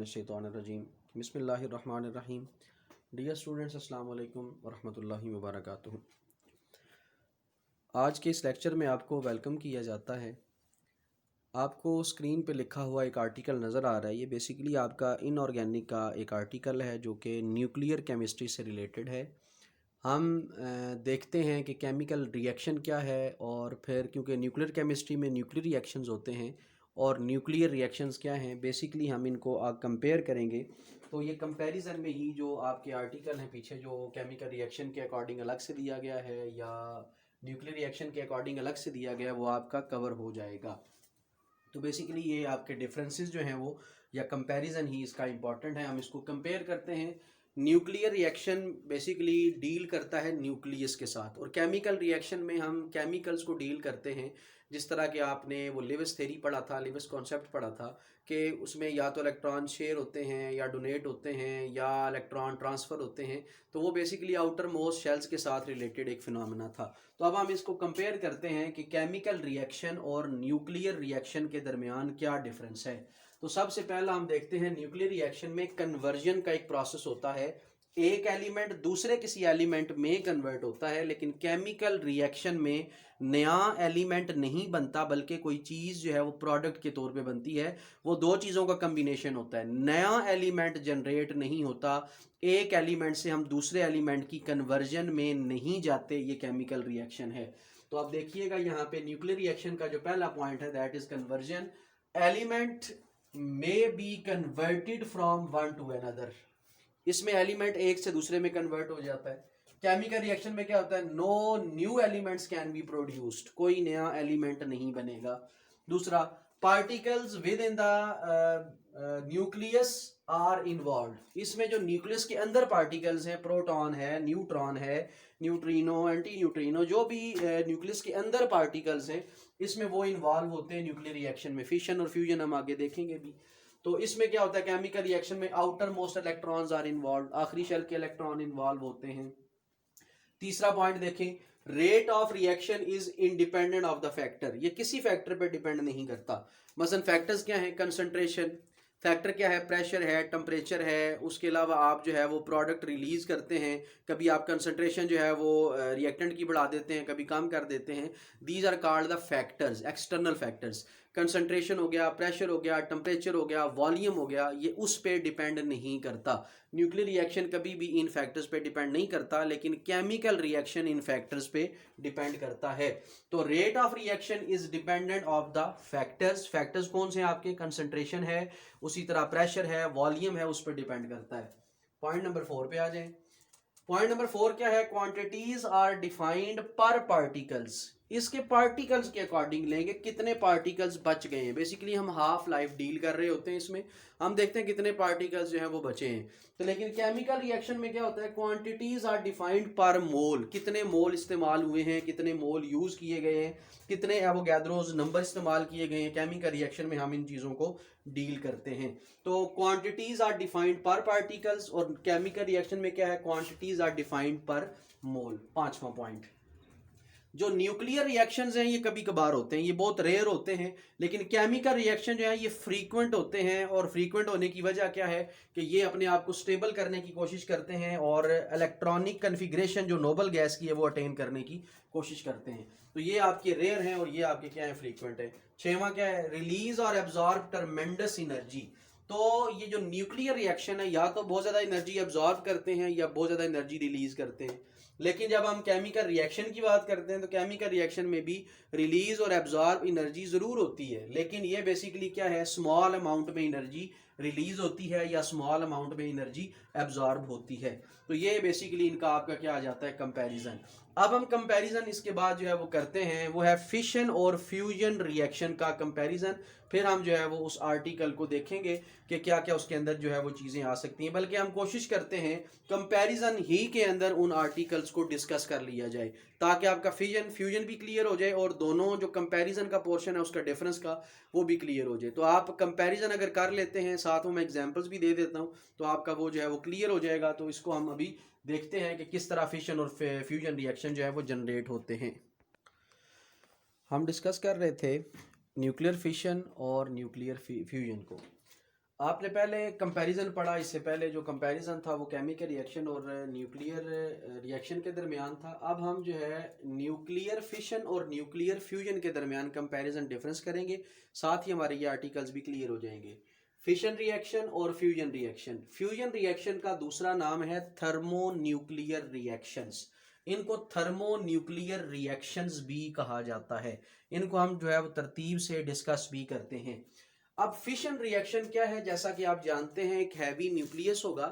मिनश्शैतानिर्रजीम बिस्मिल्लाहिर्रहमानिर्रहीम। Dear students, अस्सलाम वालेकुम वरहमतुल्लाहि वबरकातुहू। आज के इस लेक्चर में आपको वेलकम किया जाता है। आपको स्क्रीन पे लिखा हुआ एक आर्टिकल नज़र आ रहा है। ये बेसिकली आपका इनऑर्गेनिक का एक आर्टिकल है जो कि न्यूक्लियर केमिस्ट्री से रिलेटेड है। हम देखते हैं कि केमिकल रिएक्शन क्या है, और फिर क्योंकि न्यूक्लियर केमिस्ट्री में न्यूक्लियर रिएक्शंस होते हैं और न्यूक्लियर रिएक्शंस क्या हैं, बेसिकली हम इनको कंपेयर करेंगे। तो ये कंपैरिजन में ही जो आपके आर्टिकल हैं पीछे, जो केमिकल रिएक्शन के अकॉर्डिंग अलग से दिया गया है या न्यूक्लियर रिएक्शन के अकॉर्डिंग अलग से दिया गया है, वो आपका कवर हो जाएगा। तो बेसिकली ये आपके डिफरेंसेस जो हैं वो, या कंपैरिजन ही इसका इम्पॉर्टेंट है। हम इसको कंपेयर करते हैं। न्यूक्लियर रिएक्शन बेसिकली डील करता है न्यूक्लियस के साथ, और केमिकल रिएक्शन में हम केमिकल्स को डील करते हैं। जिस तरह के आपने वो लिविस थ्योरी पढ़ा था, लिविस कॉन्सेप्ट पढ़ा था कि उसमें या तो इलेक्ट्रॉन शेयर होते हैं या डोनेट होते हैं या इलेक्ट्रॉन ट्रांसफ़र होते हैं। तो वो बेसिकली आउटर मोस्ट शेल्स के साथ रिलेटेड एक फिनोमेना था। तो अब हम इसको कंपेयर करते हैं कि केमिकल रिएक्शन और न्यूक्लियर रिएक्शन के दरमियान क्या डिफरेंस है। तो सबसे पहला हम देखते हैं, न्यूक्लियर रिएक्शन में कन्वर्जन का एक प्रोसेस होता है। एक एलिमेंट दूसरे किसी एलिमेंट में कन्वर्ट होता है, लेकिन केमिकल रिएक्शन में नया एलिमेंट नहीं बनता, बल्कि कोई चीज़ जो है वो प्रोडक्ट के तौर पे बनती है। वो दो चीज़ों का कम्बिनेशन होता है, नया एलिमेंट जनरेट नहीं होता। एक एलिमेंट से हम दूसरे एलिमेंट की कन्वर्जन में नहीं जाते, ये केमिकल रिएक्शन है। तो आप देखिएगा यहाँ पे न्यूक्लियर रिएक्शन का जो पहला पॉइंट है, that is conversion. Element may be converted from one two another. इसमें एलिमेंट एक से दूसरे में कन्वर्ट हो जाता है। केमिकल रिएक्शन में क्या होता है, no new elements can be produced, कोई नया एलिमेंट नहीं बनेगा। दूसरा, particles within the nucleus are involve. इसमें जो न्यूक्लियस के अंदर पार्टिकल्स हैं, प्रोटॉन है, न्यूट्रॉन है, न्यूट्रिनो, एंटी न्यूट्रिनो, जो भी न्यूक्लियस के अंदर पार्टिकल्स हैं, इसमें वो इन्वॉल्व होते हैं न्यूक्लियर रिएक्शन में। फिशन और फ्यूजन हम आगे देखेंगे भी। तो इसमें क्या होता है, केमिकल रिएक्शन में outermost electrons are involve, आखिरी शेल के इलेक्ट्रॉन इन्वॉल्व होते हैं। तीसरा पॉइंट देखें, rate of reaction is independent of the factor. ये किसी फैक्टर पे डिपेंड नहीं करता। मसलन फैक्टर्स क्या है, कंसंट्रेशन फैक्टर क्या है, प्रेशर है, टेम्परेचर है, उसके अलावा आप जो है वो प्रोडक्ट रिलीज करते हैं। कभी आप कंसंट्रेशन जो है वो रिएक्टेंट की बढ़ा देते हैं, कभी कम कर देते हैं। These are called the factors, external factors. Concentration हो गया, प्रेशर हो गया, टेम्परेचर हो गया, वॉल्यूम हो गया, ये उस पर डिपेंड नहीं करता। न्यूक्लियर रिएक्शन कभी भी इन फैक्टर्स पे डिपेंड नहीं करता, लेकिन केमिकल रिएक्शन इन फैक्टर्स पे डिपेंड करता है। तो rate of reaction is dependent of the factors. Factors कौन से हैं आपके, कंसंट्रेशन है, उसी तरह प्रेशर है, वॉल्यूम है, उस पर डिपेंड करता है। पॉइंट नंबर 4 पे आ जाएं। पॉइंट नंबर 4 क्या है, क्वांटिटीज आर डिफाइंड पर पार्टिकल्स। इसके पार्टिकल्स के अकॉर्डिंग लेंगे, कितने पार्टिकल्स बच गए हैं। बेसिकली हम हाफ लाइफ डील कर रहे होते हैं, इसमें हम देखते हैं कितने पार्टिकल्स जो हैं वो बचे हैं। तो लेकिन केमिकल रिएक्शन में क्या होता है, क्वांटिटीज आर डिफाइंड पर मोल। कितने मोल इस्तेमाल हुए हैं, कितने मोल यूज किए गए हैं, कितने एवोगैड्रोस नंबर इस्तेमाल किए गए हैं। केमिकल रिएक्शन में हम इन चीज़ों को डील करते हैं। तो क्वांटिटीज आर डिफाइंड पर पार्टिकल्स, और केमिकल रिएक्शन में क्या है, क्वांटिटीज आर डिफाइंड पर मोल। पांचवा पॉइंट, जो न्यूक्लियर रिएक्शंस हैं ये कभी कभार होते हैं, ये बहुत रेयर होते हैं, लेकिन केमिकल रिएक्शन जो है ये फ्रीक्वेंट होते हैं। और फ्रीक्वेंट होने की वजह क्या है कि ये अपने आप को स्टेबल करने की कोशिश करते हैं, और इलेक्ट्रॉनिक कन्फिग्रेशन जो नोबल गैस की है वो अटेन करने की कोशिश करते हैं। तो ये आपके रेयर हैं और ये आपके क्या है, फ्रीक्वेंट है। छठवां क्या है, रिलीज और एब्जॉर्ब ट्रमेंडस एनर्जी। तो ये जो न्यूक्लियर रिएक्शन है, या तो बहुत ज़्यादा एनर्जी एब्जॉर्ब करते हैं या बहुत ज़्यादा एनर्जी रिलीज करते हैं। लेकिन जब हम केमिकल रिएक्शन की बात करते हैं तो केमिकल रिएक्शन में भी रिलीज और एब्जॉर्ब एनर्जी ज़रूर होती है, लेकिन ये बेसिकली क्या है, स्मॉल अमाउंट में एनर्जी रिलीज होती है या स्मॉल अमाउंट में एनर्जी एब्जॉर्ब होती है। तो ये बेसिकली इनका आपका क्या आ जाता है, कंपैरिजन। अब हम कंपैरिजन इसके बाद जो है वो करते हैं, वो है फिशन और फ्यूजन रिएक्शन का कंपैरिजन। फिर हम जो है वो उस आर्टिकल को देखेंगे कि क्या क्या उसके अंदर जो है वो चीज़ें आ सकती हैं, बल्कि हम कोशिश करते हैं कंपैरिजन ही के अंदर उन आर्टिकल्स को डिस्कस कर लिया जाए, ताकि आपका फिजन फ्यूजन भी क्लियर हो जाए और दोनों जो कंपैरिजन का पोर्शन है उसका डिफरेंस का वो भी क्लियर हो जाए। तो आप कंपैरिजन अगर कर लेते हैं, साथ में मैं एग्जांपल्स भी दे देता हूँ, तो आपका वो जो है वो क्लियर हो जाएगा। तो इसको हम अभी देखते हैं कि किस तरह फिशन और फ्यूजन रिएक्शन जो है वो जनरेट होते हैं। हम डिस्कस कर रहे थे न्यूक्लियर फिशन और न्यूक्लियर फ्यूजन को। आपने पहले कंपैरिजन पढ़ा, इससे पहले जो कंपैरिजन था वो केमिकल रिएक्शन और न्यूक्लियर रिएक्शन के दरमियान था। अब हम जो है न्यूक्लियर फिशन और न्यूक्लियर फ्यूजन के दरमियान कंपैरिजन डिफरेंस करेंगे, साथ ही हमारे ये आर्टिकल्स भी क्लियर हो जाएंगे। फिशन रिएक्शन और फ्यूजन रिएक्शन। फ्यूजन रिएक्शन का दूसरा नाम है थर्मो न्यूक्लियर रिएक्शंस। इनको थर्मो न्यूक्लियर रिएक्शंस भी कहा जाता है। इनको हम जो है वो तरतीब से डिस्कस भी करते हैं। अब फिशन रिएक्शन क्या है? जैसा कि आप जानते हैं, एक हैवी न्यूक्लियस होगा।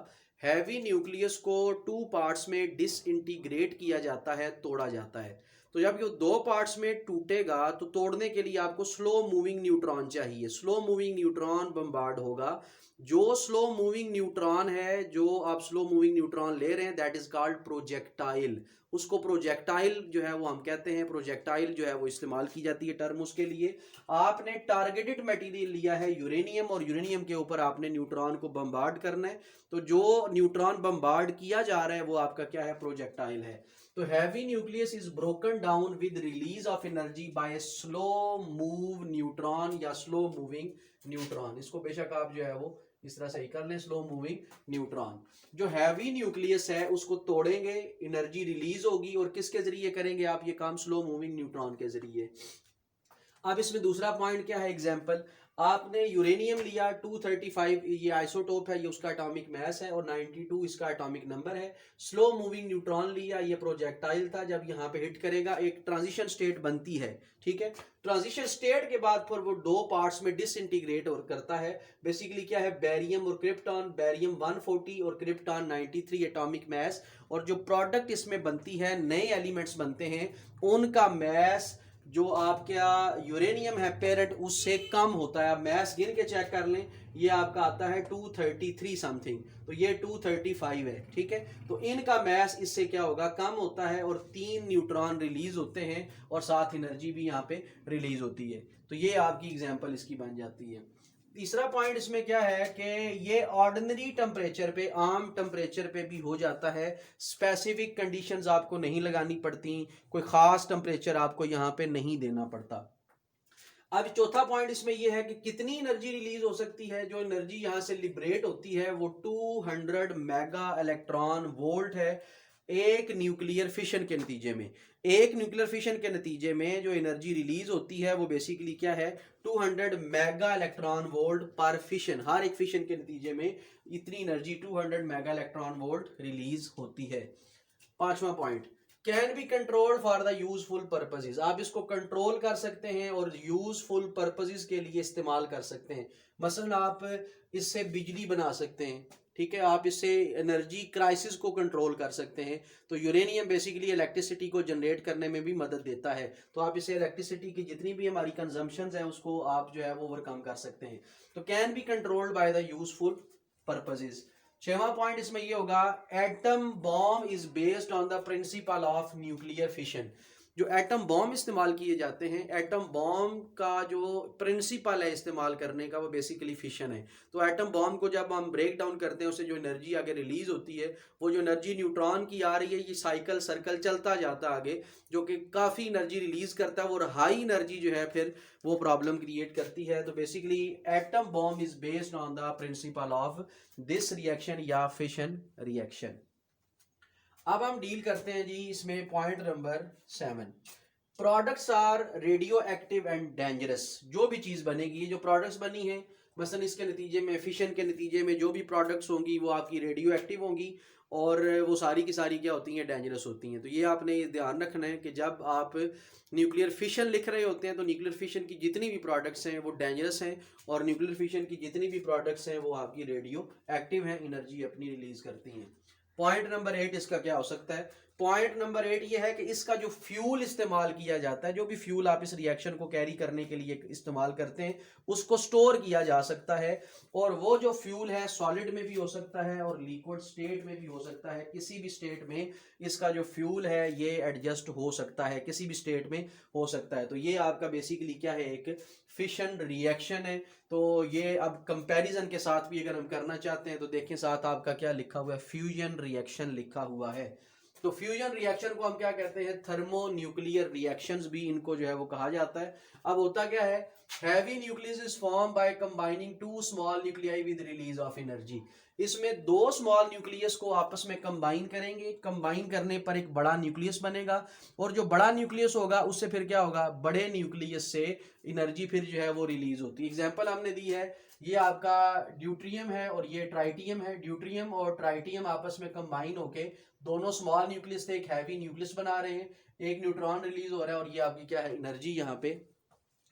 हैवी न्यूक्लियस को टू पार्ट्स में डिसइंटीग्रेट किया जाता है, तोड़ा जाता है। तो जब ये दो पार्ट्स में टूटेगा तो तोड़ने के लिए आपको स्लो मूविंग न्यूट्रॉन चाहिए। स्लो मूविंग न्यूट्रॉन बम्बार्ड होगा। जो स्लो मूविंग न्यूट्रॉन है, जो आप स्लो मूविंग न्यूट्रॉन ले रहे हैं, दैट इज कॉल्ड प्रोजेक्टाइल। उसको प्रोजेक्टाइल जो है वो हम कहते हैं। प्रोजेक्टाइल जो है वो इस्तेमाल की जाती है टर्म उसके लिए। आपने टारगेटेड मटेरियल लिया है यूरेनियम, और यूरेनियम के ऊपर आपने न्यूट्रॉन को बम्बार्ड करना है। तो जो न्यूट्रॉन बम्बार्ड किया जा रहा है वो आपका क्या है? प्रोजेक्टाइल है। तो heavy nucleus is broken down with release of energy by slow move neutron या स्लो मूविंग न्यूट्रॉन। इसको बेशक आप जो है वो इस तरह से ही कर लें, स्लो मूविंग न्यूट्रॉन। जो हैवी न्यूक्लियस है उसको तोड़ेंगे, एनर्जी रिलीज होगी, और किसके जरिए करेंगे आप ये काम? स्लो मूविंग न्यूट्रॉन के जरिए। अब इसमें दूसरा पॉइंट क्या है? एग्जाम्पल, आपने यूरेनियम लिया 235, ये आइसोटोप है, ये उसका एटॉमिक मास है, और 92 इसका एटॉमिक नंबर है। स्लो मूविंग न्यूट्रॉन लिया, ये प्रोजेक्टाइल था, जब यहाँ पे हिट करेगा एक ट्रांजिशन स्टेट बनती है, ठीक है। ट्रांजिशन स्टेट के बाद फिर वो दो पार्ट्स में डिसइंटीग्रेट और करता है। बेसिकली क्या है? बैरियम और क्रिप्टॉन, बैरियम 140 और क्रिप्टॉन 93 एटॉमिक मास, और जो प्रोडक्ट इसमें बनती है, नए एलिमेंट्स बनते हैं, उनका मास जो आपका यूरेनियम है पेरेंट उससे कम होता है। आप मैस गिन के चेक कर लें, ये आपका आता है 233 समथिंग, तो ये 235 है, ठीक है। तो इनका मैस इससे क्या होगा? कम होता है, और 3 न्यूट्रॉन रिलीज होते हैं, और साथ एनर्जी भी यहाँ पे रिलीज होती है। तो ये आपकी एग्जांपल इसकी बन जाती है। तीसरा पॉइंट इसमें क्या है कि ये ऑर्डिनरी टेम्परेचर पे, आम टेम्परेचर पे भी हो जाता है। स्पेसिफिक कंडीशंस आपको नहीं लगानी पड़ती, कोई खास टेम्परेचर आपको यहाँ पे नहीं देना पड़ता। अब चौथा पॉइंट इसमें यह है कि कितनी एनर्जी रिलीज हो सकती है। जो एनर्जी यहाँ से लिबरेट होती है वो 200 मेगा इलेक्ट्रॉन वोल्ट है। एक न्यूक्लियर फिशन के नतीजे में, एक न्यूक्लियर फिशन के नतीजे में जो एनर्जी रिलीज होती है वो बेसिकली क्या है? 200 मेगा इलेक्ट्रॉन वोल्ट पर फिशन। हर एक फिशन के नतीजे में इतनी energy 200 mega electron volt release होती है। पांचवा point, can be controlled for the useful purposes. आप इसको कंट्रोल कर सकते हैं और यूजफुल पर्पसेस के लिए इस्तेमाल कर सकते हैं। मसलन आप इससे बिजली बना सकते हैं, ठीक है। आप इससे एनर्जी क्राइसिस को कंट्रोल कर सकते हैं। तो यूरेनियम बेसिकली इलेक्ट्रिसिटी को जनरेट करने में भी मदद देता है। तो आप इससे इलेक्ट्रिसिटी की जितनी भी हमारी कंजम्पशंस हैं उसको आप जो है वो ओवरकम कर सकते हैं। तो can be controlled by the useful purposes. छठवां पॉइंट इसमें ये होगा, atom bomb is based on the principle of nuclear fission. जो एटम बॉम्ब इस्तेमाल किए जाते हैं, एटम बॉम्ब का जो प्रिंसिपल है इस्तेमाल करने का वो बेसिकली फिशन है। तो एटम बॉम्ब को जब हम ब्रेक डाउन करते हैं उससे जो एनर्जी आगे रिलीज होती है, वो जो एनर्जी न्यूट्रॉन की आ रही है, ये साइकिल सर्कल चलता जाता है आगे, जो कि काफ़ी एनर्जी रिलीज करता है, और हाई एनर्जी जो है फिर वो प्रॉब्लम क्रिएट करती है। तो basically atom bomb is based on the principle of this reaction या फिशन रिएक्शन। अब हम डील करते हैं जी इसमें point number 7, products are radioactive and dangerous. जो भी चीज़ बनेगी, जो प्रोडक्ट्स बनी है, मसलन इसके नतीजे में, फिशन के नतीजे में जो भी प्रोडक्ट्स होंगी वो आपकी रेडियो एक्टिव होंगी, और वो सारी की सारी क्या होती हैं? डेंजरस होती हैं। तो ये आपने ये ध्यान रखना है कि जब आप न्यूक्लियर फिशन लिख रहे होते हैं तो न्यूक्लियर फिशन की जितनी भी प्रोडक्ट्स हैं वो डेंजरस हैं, और न्यूक्लियर फिशन की जितनी भी प्रोडक्ट्स हैं वो आपकी रेडियो एक्टिव हैं, एनर्जी अपनी रिलीज करती हैं। पॉइंट नंबर 8 इसका क्या हो सकता है? पॉइंट नंबर 8 ये है कि इसका जो फ्यूल इस्तेमाल किया जाता है, जो भी फ्यूल आप इस रिएक्शन को कैरी करने के लिए इस्तेमाल करते हैं, उसको स्टोर किया जा सकता है। और वो जो फ्यूल है सॉलिड में भी हो सकता है और लिक्विड स्टेट में भी हो सकता है। किसी भी स्टेट में इसका जो फ्यूल है ये एडजस्ट हो सकता है, किसी भी स्टेट में हो सकता है। तो ये आपका बेसिकली क्या है? एक फिशन रिएक्शन है। तो ये अब कंपैरिजन के साथ भी अगर हम करना चाहते हैं तो देखें, साथ आपका क्या लिखा हुआ है? फ्यूजन रिएक्शन लिखा हुआ है। तो फ्यूजन रिएक्शन को हम क्या कहते हैं, थर्मोन्यूक्लियर रिएक्शंस भी इनको जो है वो कहा जाता है। अब होता क्या है, heavy nucleus is form by combining two small nuclei with release of energy. इसमें दो स्मॉल न्यूक्लियस को आपस में कंबाइन करेंगे, कंबाइन करने पर एक बड़ा न्यूक्लियस बनेगा, और जो बड़ा न्यूक्लियस होगा उससे फिर क्या होगा, बड़े न्यूक्लियस से एनर्जी फिर जो है वो रिलीज होती है। एग्जांपल हमने दी है, ये आपका ड्यूट्रियम है और ये ट्राइटियम है। ड्यूट्रियम और ट्राइटियम आपस में कंबाइन होके दोनों स्मॉल न्यूक्लियस से एक हैवी न्यूक्लियस बना रहे हैं, एक न्यूट्रॉन रिलीज हो रहा है और ये आपकी क्या है, एनर्जी यहाँ पे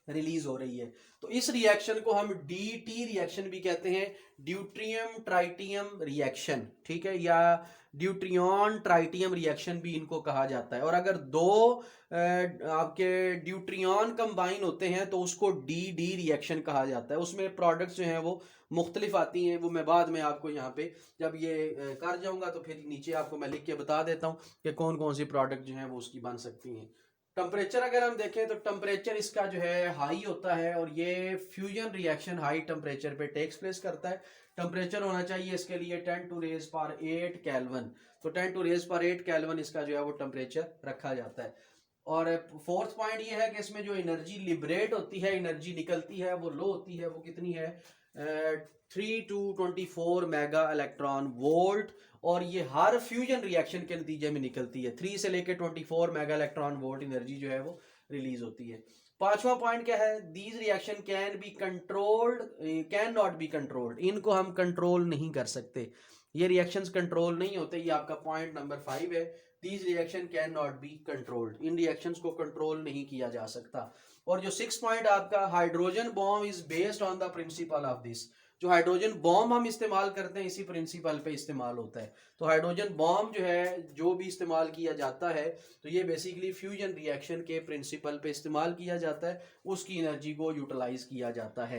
रिलीज हो रही है। तो इस रिएक्शन को हम DT रिएक्शन भी कहते हैं, ड्यूट्रियम ट्राइटियम रिएक्शन, ठीक है, या ड्यूट्रियन ट्राइटियम रिएक्शन भी इनको कहा जाता है। और अगर दो आपके ड्यूट्रियन कंबाइन होते हैं तो उसको DD रिएक्शन कहा जाता है। उसमें प्रोडक्ट्स जो हैं वो मुख्तलिफ आती हैं, वो मैं बाद में आपको यहाँ पे जब ये कर जाऊंगा तो फिर नीचे आपको मैं लिख के बता देता हूँ कि कौन कौन सी प्रोडक्ट जो हैं वो उसकी बन सकती हैं। टेम्परेचर अगर हम देखें तो टेम्परेचर इसका जो है हाई होता है, और ये फ्यूजन रिएक्शन हाई टेम्परेचर पे टेक्स प्लेस करता है। टेम्परेचर होना चाहिए इसके लिए 10⁸ केल्विन। तो 10⁸ केल्विन इसका जो है वो टेम्परेचर रखा जाता है। और फोर्थ पॉइंट ये है कि इसमें जो एनर्जी लिबरेट होती है, एनर्जी निकलती है, वो लो होती है, वो कितनी है, 3 to 24 मेगा इलेक्ट्रॉन वोल्ट, और ये हर फ्यूजन रिएक्शन के नतीजे में निकलती है। 3 से लेकर 24 मेगा इलेक्ट्रॉन वोल्ट एनर्जी जो है वो रिलीज होती है। पांचवा पॉइंट क्या है, these reaction can be controlled, can not be controlled, इनको हम कंट्रोल नहीं कर सकते, ये रिएक्शंस कंट्रोल नहीं होते। ये आपका पॉइंट नंबर 5 है, these reaction can not be controlled, in reactions को कंट्रोल नहीं किया जा सकता। और जो 6 पॉइंट आपका, hydrogen bomb is based on the principle of this, जो हाइड्रोजन बॉम्ब हम इस्तेमाल करते हैं इसी प्रिंसिपल पे इस्तेमाल होता है। तो हाइड्रोजन बॉम्ब जो है, जो भी इस्तेमाल किया जाता है, तो ये बेसिकली फ्यूजन रिएक्शन के प्रिंसिपल पे इस्तेमाल किया जाता है, उसकी एनर्जी को यूटिलाइज किया जाता है।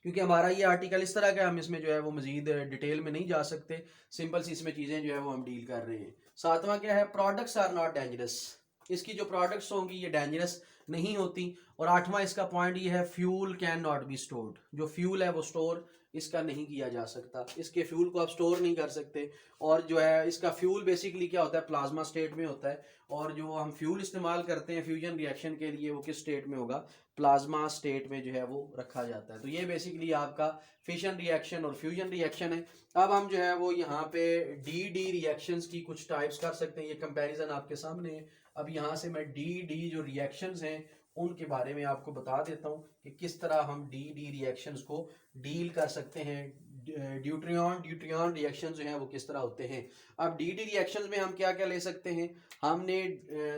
क्योंकि हमारा ये आर्टिकल इस तरह का, हम इसमें जो है वो मजीद डिटेल में नहीं जा सकते, सिंपल सी इसमें चीज़ें जो है वो हम डील कर रहे हैं। सातवां क्या है, प्रोडक्ट्स आर नॉट डेंजरस, इसकी जो प्रोडक्ट्स होंगी ये डेंजरस नहीं होती। और आठवां इसका पॉइंट ये है, fuel can not be stored, जो फ्यूल है वो स्टोर इसका नहीं किया जा सकता, इसके फ्यूल को आप स्टोर नहीं कर सकते। और जो है इसका फ्यूल बेसिकली क्या होता है, प्लाज्मा स्टेट में होता है, और जो हम फ्यूल इस्तेमाल करते हैं फ्यूजन रिएक्शन के लिए वो किस स्टेट में होगा, प्लाज्मा स्टेट में जो है वो रखा जाता है। तो ये बेसिकली आपका फिशन रिएक्शन और फ्यूजन रिएक्शन है। अब हम जो है वो यहाँ पे DD रिएक्शंस की कुछ टाइप्स कर सकते हैं, ये कंपैरिजन आपके सामने है। अब यहाँ से मैं DD जो रिएक्शंस हैं उनके बारे में आपको बता देता हूँ कि किस तरह हम DD रिएक्शंस को डील कर सकते हैं। ड्यूट्रियन रिएक्शन जो हैं वो किस तरह होते हैं। अब DD रिएक्शंस में हम क्या क्या ले सकते हैं, हमने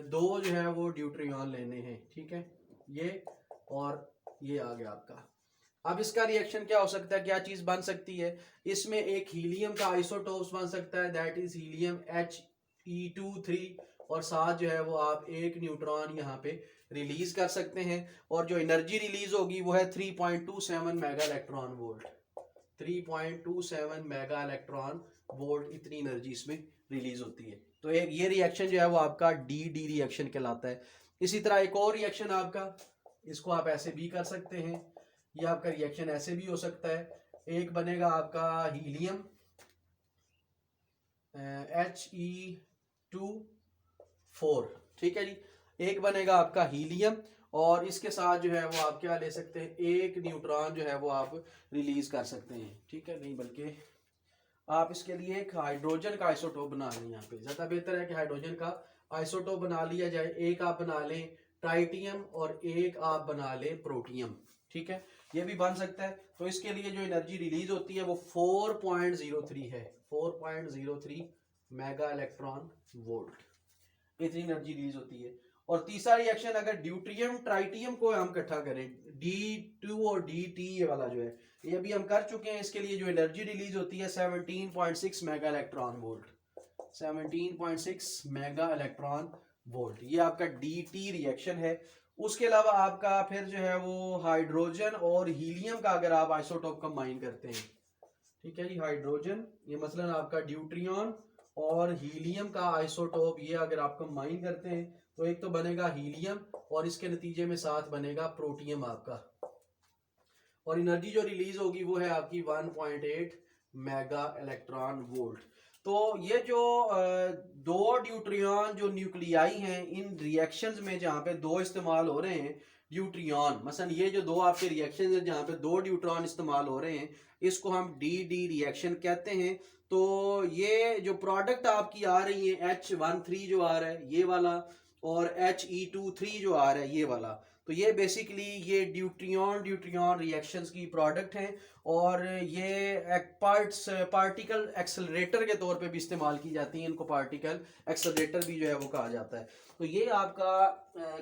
दो जो है वो ड्यूट्रियन लेने हैं, ठीक है, ये और ये आ गया आपका। अब इसका रिएक्शन क्या हो सकता है, क्या चीज बन सकती है, इसमें एक हीलियम का आइसोटोप्स बन सकता है, दैट इज हीलियम He23, और साथ जो है वो आप एक न्यूट्रॉन यहाँ पे रिलीज कर सकते हैं, और जो एनर्जी रिलीज होगी वो है 3.27 mega electron volt. 3.27 mega electron volt इतनी एनर्जी इसमें रिलीज होती है। तो एक ये रिएक्शन जो है वो आपका DD रिएक्शन कहलाता है। इसी तरह एक और रिएक्शन आपका, इसको आप ऐसे भी कर सकते हैं, ये आपका रिएक्शन ऐसे भी हो सकता है। एक बनेगा आपका हीलियम He24, ठीक है जी, एक बनेगा आपका हीलियम, और इसके साथ जो है वो आप क्या ले सकते हैं, एक न्यूट्रॉन जो है वो आप रिलीज कर सकते हैं, ठीक है, नहीं बल्कि आप इसके लिए एक हाइड्रोजन का आइसोटोप बना लें। यहाँ पे ज़्यादा बेहतर है कि हाइड्रोजन का आइसोटोप बना लिया जाए, एक आप बना लें ट्राइटियम और एक आप बना लें प्रोटियम, ठीक है, ये भी बन सकता है। तो इसके लिए जो एनर्जी रिलीज होती है वो 4.03 है, 4.03 मेगा इलेक्ट्रॉन वोल्ट, इतनी एनर्जी रिलीज होती है। और तीसरा रिएक्शन, अगर ड्यूट्रियम ट्राइटियम को हम इकट्ठा करें, D2 और DT ये वाला जो है, ये अभी हम कर चुके हैं, इसके लिए जो एनर्जी रिलीज होती है 17.6 mega electron volt, 17.6 mega electron volt, ये आपका DT रिएक्शन है। उसके अलावा आपका फिर जो है वो हाइड्रोजन और हीलियम का अगर आप आइसोटोप कंबाइन करते हैं, ठीक है जी, हाइड्रोजन ये मसलन आपका ड्यूट्रियन और हीलियम का आइसोटोप, ये अगर आप कंबाइन करते हैं तो एक तो बनेगा हीलियम और इसके नतीजे में साथ बनेगा प्रोटियम आपका, और एनर्जी जो रिलीज होगी वो है आपकी 1.8 मेगा इलेक्ट्रॉन वोल्ट। तो ये जो दो ड्यूट्रियन जो न्यूक्लियाई हैं इन रिएक्शंस में जहाँ पे दो इस्तेमाल हो रहे हैं ड्यूट्रियन, मसलन ये जो दो आपके रिएक्शन है जहाँ पे दो ड्यूट्रॉन इस्तेमाल हो रहे हैं, इसको हम डी डी रिएक्शन कहते हैं। तो ये जो प्रोडक्ट आपकी आ रही है H13 जो आ रहा है ये वाला, और He23 जो आ रहा है ये वाला, तो ये बेसिकली ये ड्यूट्रियन ड्यूट्रियन रिएक्शंस की प्रोडक्ट हैं, और ये पार्टिकल एक्सेलरेटर के तौर पे भी इस्तेमाल की जाती हैं, इनको पार्टिकल एक्सेलरेटर भी जो है वो कहा जाता है। तो ये आपका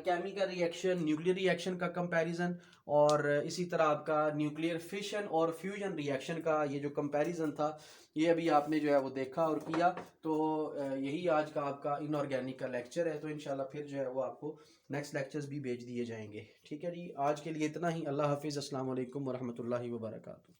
केमिकल रिएक्शन न्यूक्लियर रिएक्शन का कंपैरिजन, और इसी तरह आपका न्यूक्लियर फिशन और फ्यूजन रिएक्शन का ये जो कंपैरिजन था ये अभी आपने जो है वो देखा और किया। तो यही आज का आपका इनऑर्गेनिक का लेक्चर है। तो इंशाल्लाह फिर जो है वो आपको नेक्स्ट लेक्चर्स भी भेज दिए जाएंगे। ठीक है जी, आज के लिए इतना ही। अल्लाह हाफिज़, अस्सलाम वालेकुम वरहमतुल्लाहि वबरकातुहू।